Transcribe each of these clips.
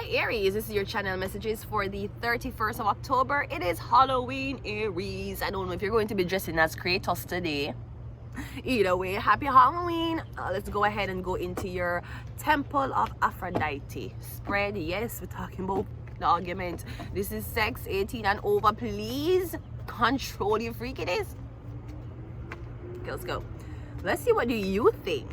Hi Aries, this is your channel messages for the 31st of October. It is Halloween, Aries. I don't know if you're going to be dressing as Kratos today. Either way, happy Halloween. Let's go ahead and go into your Temple of Aphrodite spread. Yes, we're talking about the argument. This is sex 18 and over. Please control your freakiness. Okay, let's go. Let's see, what do you think,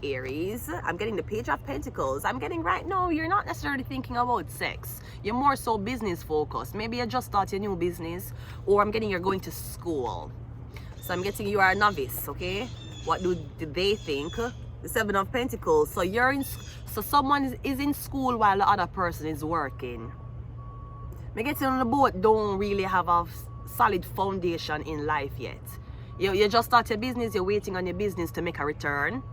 Aries? I'm getting the Page of Pentacles. I'm getting right now, you're not necessarily thinking about sex. You're more so business focused. Maybe you just start your new business, or I'm getting you're going to school. So I'm getting you are a novice, okay? What do they think? The Seven of Pentacles. So you're in, so someone is in school while the other person is working. Me getting on the boat don't really have a solid foundation in life yet. You just start your business, you're waiting on your business to make a return.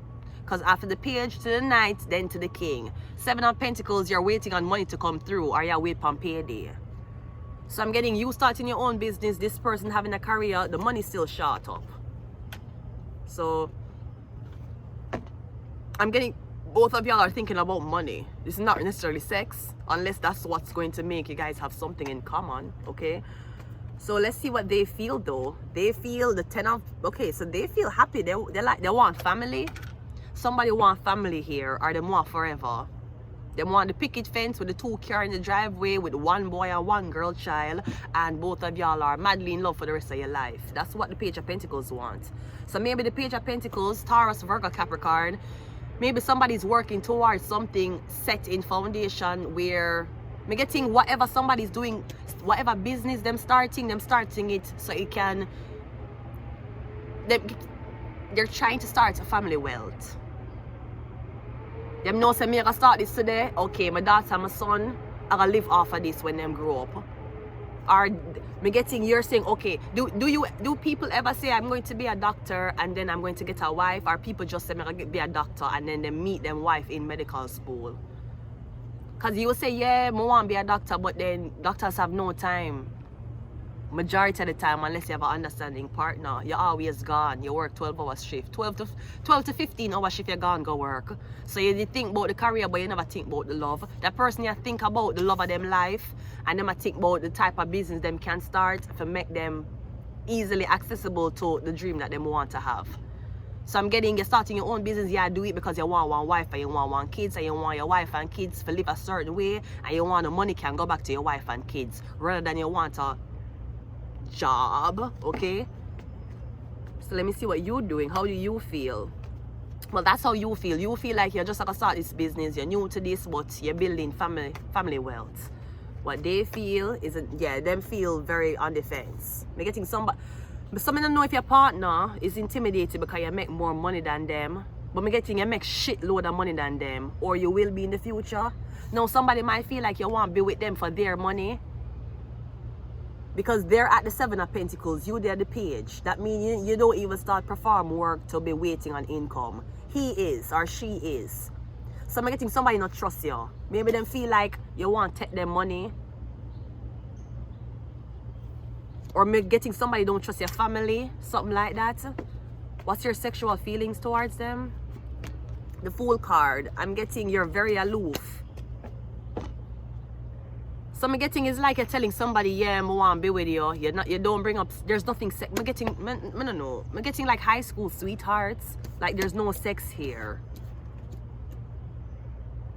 Because after the Page to the Knight, then to the King. Seven of Pentacles, you're waiting on money to come through, or you're waiting on payday. So I'm getting you starting your own business, this person having a career, the money's still short up. So I'm getting both of y'all are thinking about money. This is not necessarily sex, unless that's what's going to make you guys have something in common, okay? So let's see what they feel though. They feel the 10 of, okay, so they feel happy. They want family. Somebody want family here, or they want forever. They want the picket fence with the 2 cars in the driveway with 1 boy and 1 girl child, and both of y'all are madly in love for the rest of your life. That's what the Page of Pentacles want. So maybe the Page of Pentacles, Taurus, Virgo, Capricorn, maybe somebody's working towards something set in foundation where me getting whatever somebody's doing, whatever business them starting it so it can, they're trying to start a family wealth. Them know say me I start this today. Okay, my daughter and my son I gonna live off of this when them grow up. Or me getting, you're saying, okay, do people ever say I'm going to be a doctor and then I'm going to get a wife? Or people just say I'm gonna be a doctor and then they meet them wife in medical school? Because you will say, yeah, I want to be a doctor, but then doctors have no time. Majority of the time, unless you have an understanding partner, you're always gone. You work 12-hour shift. 12 to 15-hour shift, you're gone go work. So you think about the career, but you never think about the love. That person, you think about the love of them life, and then I think about the type of business them can start to make them easily accessible to the dream that they want to have. So I'm getting, you're starting your own business, yeah, do it because you want one wife and you want one kids, and you want your wife and kids to live a certain way, and you want the money can go back to your wife and kids, rather than you want a job, okay? So let me see what you're doing. How do you feel? Well, that's how you feel. You feel like you're just gonna start this business, you're new to this, but you're building family wealth. What they feel is, yeah, them feel very on the fence. They're getting somebody, but some don't know if your partner is intimidated because you make more money than them, but me getting you make shitload of money than them, or you will be in the future. Now somebody might feel like you want to be with them for their money, because they're at the 7 of Pentacles, you they're the Page. That means you don't even start perform work to be waiting on income. He is, or she is. So I'm getting somebody not trust you. Maybe them feel like you want to take their money. Or maybe getting somebody don't trust your family, something like that. What's your sexual feelings towards them? The Fool card, I'm getting you're very aloof. So I'm getting is like you're telling somebody, yeah, I want to be with you. You don't bring up, there's nothing sex. I'm getting, I don't know. I'm getting like high school sweethearts. Like there's no sex here.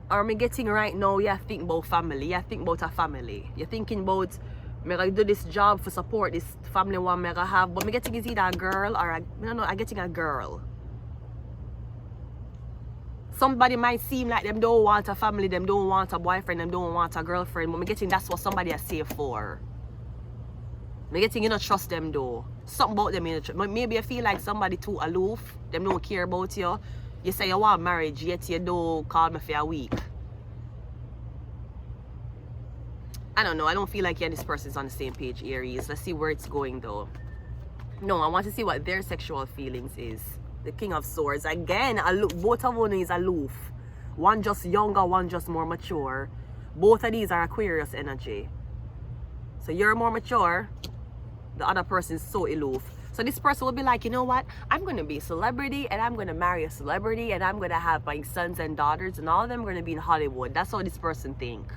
Or I'm getting right now, yeah, think about family. Yeah, think about a family. You're thinking about, I'm going to do this job for support this family one I'm going to have. But I'm getting is either a girl or, I don't know, I'm getting a girl. Somebody might seem like them don't want a family, them don't want a boyfriend, them don't want a girlfriend, but I'm getting that's what somebody is safe for. I'm getting you don't trust them though. Something about them you don't trust. Maybe you feel like somebody too aloof, them don't care about you. You say you want marriage, yet you don't call me for a week. I don't know, I don't feel like you and this person's on the same page, Aries. Let's see where it's going though. No, I want to see what their sexual feelings is. The King of Swords. Again, both of them is aloof. One just younger, one just more mature. Both of these are Aquarius energy. So you're more mature. The other person is so aloof. So this person will be like, you know what? I'm going to be a celebrity and I'm going to marry a celebrity and I'm going to have my sons and daughters and all of them are going to be in Hollywood. That's how this person think.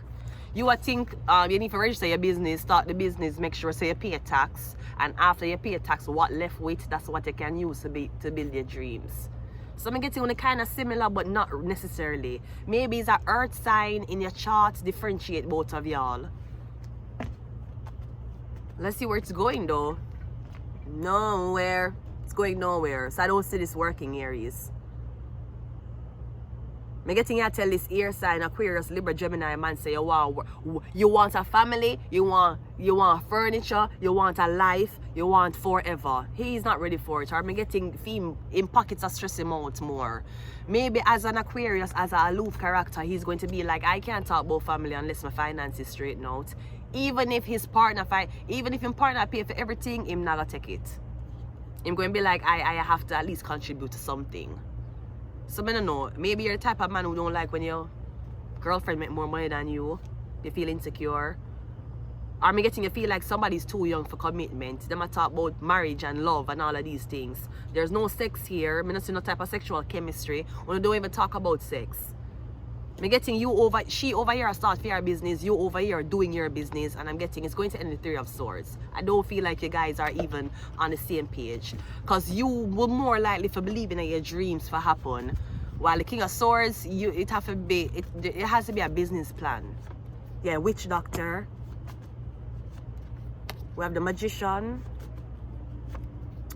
You would think you need to register your business, start the business, make sure say you pay a tax. And after you pay a tax, what left with, that's what you can use to build your dreams. So I'm getting on kind of similar, but not necessarily. Maybe it's an earth sign in your chart, differentiate both of y'all. Let's see where it's going though. Nowhere. It's going nowhere. So I don't see this working, Aries. I'm getting you tell this air sign, Aquarius, Libra, Gemini man say you want a family, you want furniture, you want a life, you want forever. He's not ready for it. Or I'm getting him in pockets are stressing him out more. Maybe as an Aquarius, as an aloof character, he's going to be like, I can't talk about family unless my finances straighten out. Even if his partner pay for everything, him not gonna take it. Him going to be like, I have to at least contribute to something. So I don't know, maybe you're the type of man who don't like when your girlfriend make more money than you feel insecure. Or me getting you feel like somebody's too young for commitment. Them I talk about marriage and love and all of these things. There's no sex here, me not see no type of sexual chemistry. When you don't even talk about sex. Me getting she over here start for your business, you over here doing your business, and I'm getting it's going to end the Three of Swords. I don't feel like you guys are even on the same page. Because you will more likely for believing that your dreams for happen. While the King of Swords, it has to be a business plan. Yeah, Witch Doctor. We have the Magician.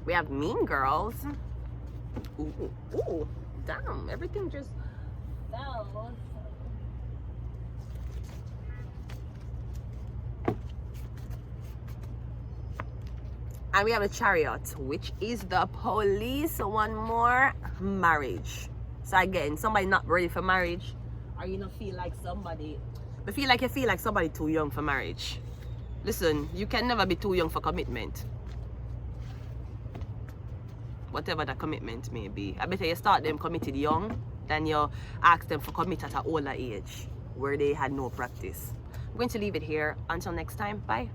We have Mean Girls. Ooh, damn, everything just fell. And we have a Chariot, which is the Police. One more, marriage. So again, somebody not ready for marriage, or you don't feel like somebody, but you feel like somebody too young for marriage. Listen, you can never be too young for commitment. Whatever the commitment may be. I better you start them committed young than you ask them for commit at an older age where they had no practice. I'm going to leave it here. Until next time, bye.